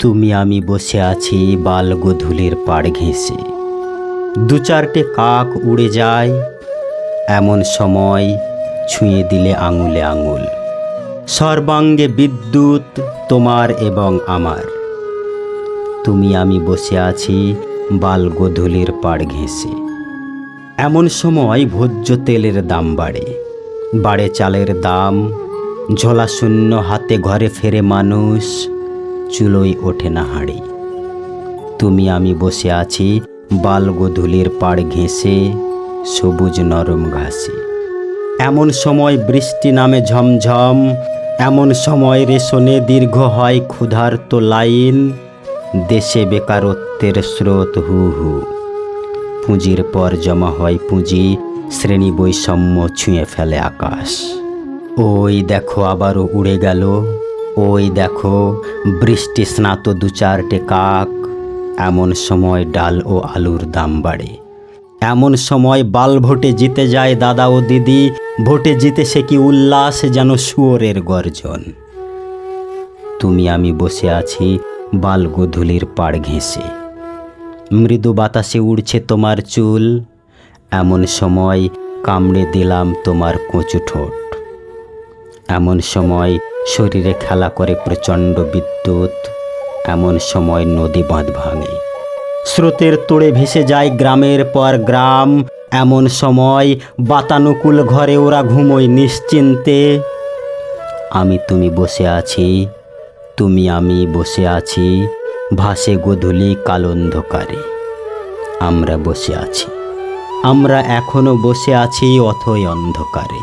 তুমি আমি বসে আছি বালগোধূলির পাড় ঘেঁষে, দু চারটে কাক উড়ে যায়, এমন সময় ছুঁয়ে দিলে আঙুলে আঙুল। সর্বাঙ্গে বিদ্যুৎ তোমার এবং আমার। তুমি আমি বসে আছি বালগোধূলির পাড় ঘেঁষে। এমন সময় ভোজ্য তেলের দাম বাড়ে, বাড়ে চালের দাম, ঝোলা শূন্য হাতে ঘরে ফেরে মানুষ, চুলোয় ওঠে না হাঁড়ি। তুমি আমি বসে আছি বালগোধূলির পাড় ঘেঁষে, সবুজ নরম ঘাসে। এমন সময় বৃষ্টি নামে ঝমঝম, এমন সময় রেশনে দীর্ঘ হয় ক্ষুধার্ত লাইন। দেশে বেকারত্বের স্রোত হু হু, পুঁজির পর জমা হয় পুঁজি, শ্রেণী বৈষম্য ছুঁয়ে ফেলে আকাশ। ওই দেখো আবারও উড়ে গেল, ওই দেখো বৃষ্টি স্নাত দু চারটে কাক। এমন সময় ডাল ও আলুর দাম বাড়ে, এমন সময় বাল ভোটে জিতে যায় দাদা ও দিদি। ভোটে জিতে সে কি উল্লাস, যেন শুয়োরের গর্জন। তুমি আমি বসে আছি বালগোধূলির পাড় ঘেঁষে, মৃদু বাতাসে উড়ছে তোমার চুল। এমন সময় কামড়ে দিলাম তোমার কচু ঠোঁট। এমন সময় শরীরে খেলা করে প্রচণ্ড বিদ্যুৎ। এমন সময় নদী বাঁধ ভাঙে, স্রোতের তোড়ে ভেসে যায় গ্রামের পর গ্রাম। এমন সময় বাতানুকূল ঘরে ওরা ঘুমোয় নিশ্চিন্তে। আমি তুমি বসে আছি, তুমি আমি বসে আছি, ভাসে গোধূলি কালন্ধকারে। আমরা বসে আছি, আমরা এখনো বসে আছি অথই অন্ধকারে।